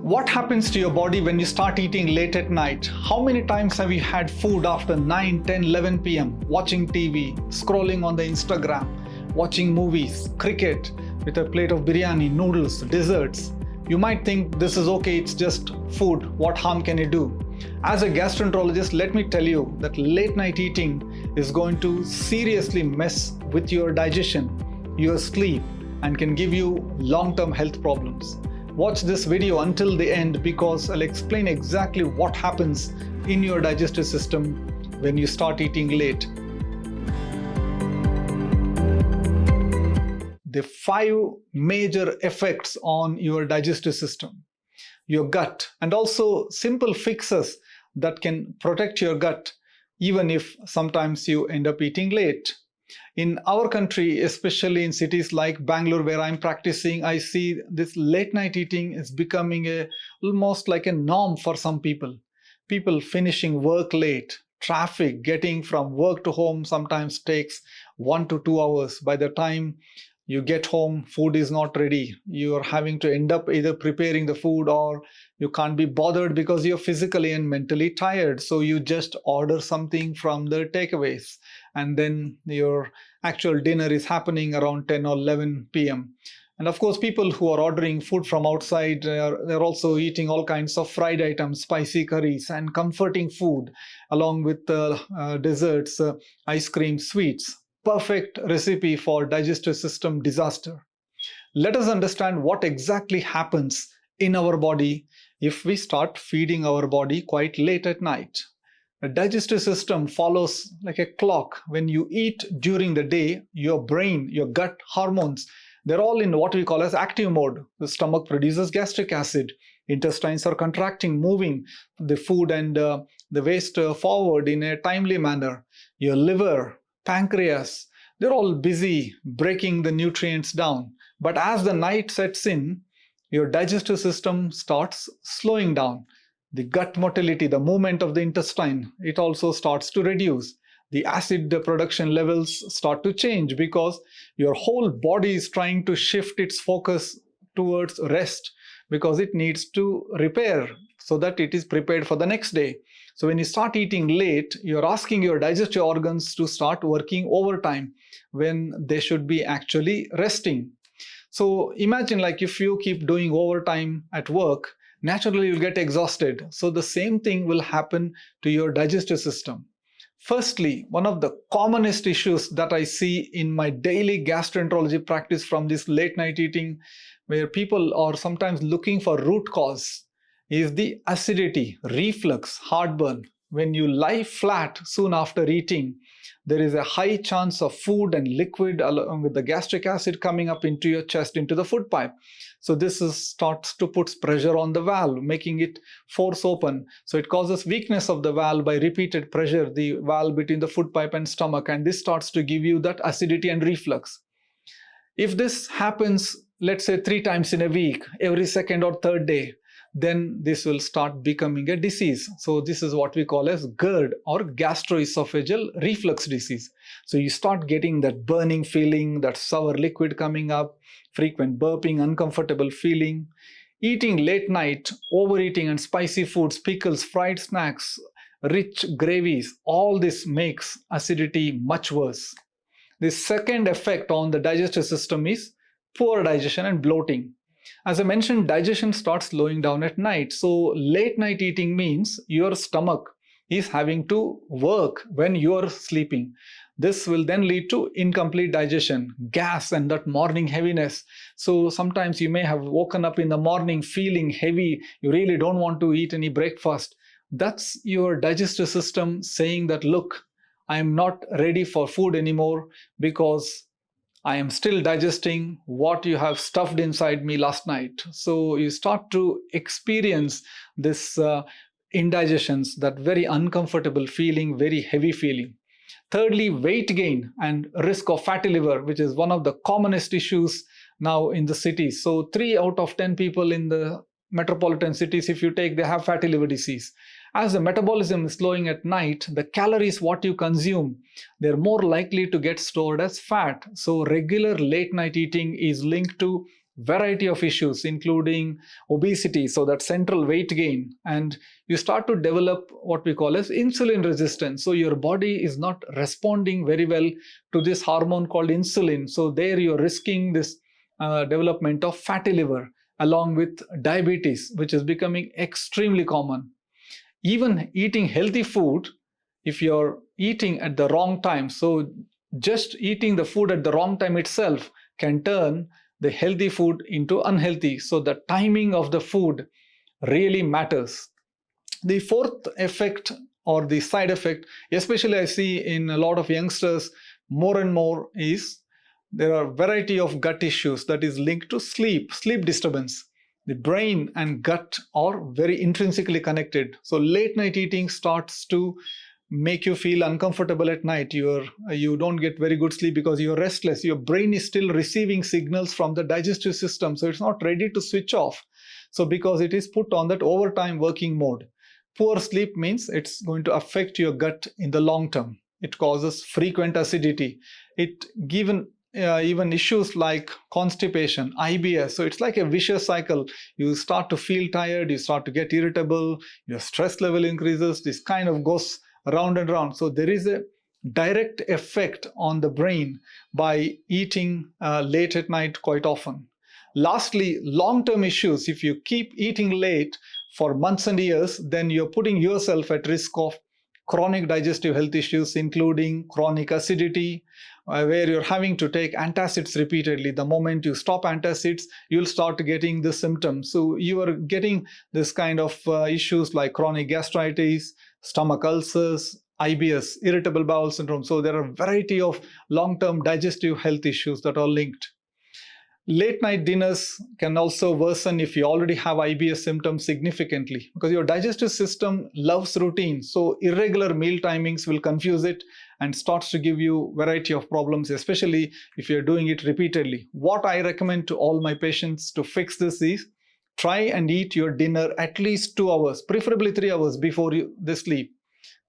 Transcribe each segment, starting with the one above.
What happens to your body when you start eating late at night? How many times have you had food after 9, 10, 11 p.m. watching TV, scrolling on the Instagram, watching movies, cricket with a plate of biryani, noodles, desserts? You might think this is okay, it's just food. What harm can it do? As a gastroenterologist, let me tell you that late night eating is going to seriously mess with your digestion, your sleep, and can give you long-term health problems. Watch this video until the end because I'll explain exactly what happens in your digestive system when you start eating late. The 5 major effects on your digestive system, your gut, and also simple fixes that can protect your gut even if sometimes you end up eating late. In our country, especially in cities like Bangalore where I'm practicing, I see this late night eating is becoming almost like a norm for some people. People finishing work late, traffic, getting from work to home sometimes takes 1 to 2 hours. By the time you get home, food is not ready. You're having to end up either preparing the food or you can't be bothered because you're physically and mentally tired. So you just order something from the takeaways. And then your actual dinner is happening around 10 or 11 p.m. And of course, people who are ordering food from outside, they're also eating all kinds of fried items, spicy curries, and comforting food, along with desserts, ice cream, sweets. Perfect recipe for digestive system disaster. Let us understand what exactly happens in our body if we start feeding our body quite late at night. The digestive system follows like a clock. When you eat during the day, your brain, your gut hormones, they're all in what we call as active mode. The stomach produces gastric acid. Intestines are contracting, moving the food and the waste forward in a timely manner. Your liver, pancreas, they're all busy breaking the nutrients down. But as the night sets in, your digestive system starts slowing down. The gut motility, the movement of the intestine, it also starts to reduce. The acid production levels start to change because your whole body is trying to shift its focus towards rest because it needs to repair so that it is prepared for the next day. So when you start eating late, you're asking your digestive organs to start working overtime when they should be actually resting. So imagine like if you keep doing overtime at work, naturally you'll get exhausted. So the same thing will happen to your digestive system. Firstly, one of the commonest issues that I see in my daily gastroenterology practice from this late night eating, where people are sometimes looking for root cause, is the acidity, reflux, heartburn. When you lie flat soon after eating, there is a high chance of food and liquid along with the gastric acid coming up into your chest, into the food pipe. So this starts to put pressure on the valve, making it force open. So it causes weakness of the valve by repeated pressure, the valve between the food pipe and stomach, and this starts to give you that acidity and reflux. If this happens, let's say 3 times in a week, every second or third day, then this will start becoming a disease. So this is what we call as GERD or gastroesophageal reflux disease. So you start getting that burning feeling, that sour liquid coming up, frequent burping, uncomfortable feeling. Eating late night, overeating and spicy foods, pickles, fried snacks, rich gravies, all this makes acidity much worse. The second effect on the digestive system is poor digestion and bloating. As I mentioned, digestion starts slowing down at night. So late night eating means your stomach is having to work when you're sleeping. This will then lead to incomplete digestion, gas, and that morning heaviness. So sometimes you may have woken up in the morning feeling heavy. You really don't want to eat any breakfast. That's your digestive system saying that, look, I am not ready for food anymore because I am still digesting what you have stuffed inside me last night. So you start to experience this indigestions, that very uncomfortable feeling, very heavy feeling. Thirdly, weight gain and risk of fatty liver, which is one of the commonest issues now in the cities. So 3 out of 10 people in the metropolitan cities, if you take, they have fatty liver disease. As the metabolism is slowing at night, the calories what you consume, they're more likely to get stored as fat. So regular late night eating is linked to variety of issues, including obesity, so that central weight gain, and you start to develop what we call as insulin resistance. So your body is not responding very well to this hormone called insulin. So there you're risking this development of fatty liver along with diabetes, which is becoming extremely common. Even eating healthy food, if you're eating at the wrong time, so just eating the food at the wrong time itself can turn the healthy food into unhealthy. So the timing of the food really matters. The fourth effect or the side effect, especially I see in a lot of youngsters more and more, is there are a variety of gut issues that is linked to sleep disturbance. The brain and gut are very intrinsically connected. So late night eating starts to make you feel uncomfortable at night. You don't get very good sleep because you're restless. Your brain is still receiving signals from the digestive system, so it's not ready to switch off. So because it is put on that overtime working mode. Poor sleep means it's going to affect your gut in the long term. It causes frequent acidity. It given even issues like constipation, IBS. So it's like a vicious cycle. You start to feel tired, you start to get irritable, your stress level increases. This kind of goes round and round. So there is a direct effect on the brain by eating late at night quite often. Lastly, long-term issues. If you keep eating late for months and years, then you're putting yourself at risk of chronic digestive health issues, including chronic acidity, where you're having to take antacids repeatedly. The moment you stop antacids, you'll start getting the symptoms. So you are getting this kind of issues like chronic gastritis, stomach ulcers, IBS, irritable bowel syndrome. So there are a variety of long-term digestive health issues that are linked. Late night dinners can also worsen if you already have IBS symptoms significantly, because your digestive system loves routine. So irregular meal timings will confuse it and starts to give you a variety of problems, especially if you're doing it repeatedly. What I recommend to all my patients to fix this is try and eat your dinner at least 2 hours, preferably 3 hours before they sleep.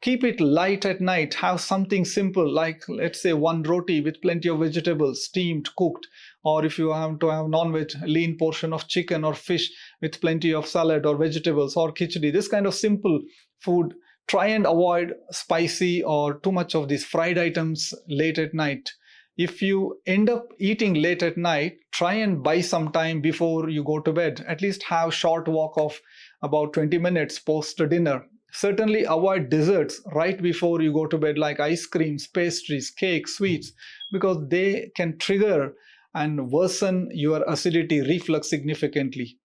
Keep it light at night. Have something simple like, let's say, one roti with plenty of vegetables, steamed, cooked. Or if you have to have non-veg, lean portion of chicken or fish with plenty of salad or vegetables or khichdi. This kind of simple food. Try and avoid spicy or too much of these fried items late at night. If you end up eating late at night, try and buy some time before you go to bed. At least have short walk of about 20 minutes post dinner. Certainly avoid desserts right before you go to bed, like ice creams, pastries, cakes, sweets, because they can trigger and worsen your acidity reflux significantly.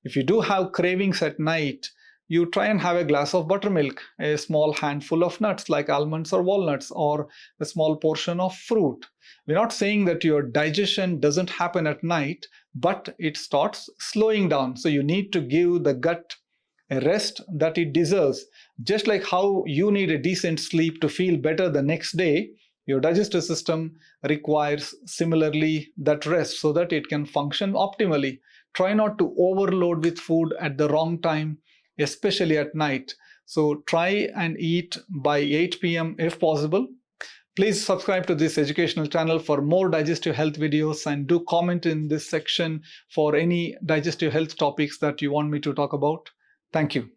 If you do have cravings at night, you try and have a glass of buttermilk, a small handful of nuts like almonds or walnuts, or a small portion of fruit. We're not saying that your digestion doesn't happen at night, but it starts slowing down. So you need to give the gut a rest that it deserves. Just like how you need a decent sleep to feel better the next day, your digestive system requires similarly that rest so that it can function optimally. Try not to overload with food at the wrong time, especially at night. So try and eat by 8 p.m. if possible. Please subscribe to this educational channel for more digestive health videos, and do comment in this section for any digestive health topics that you want me to talk about. Thank you.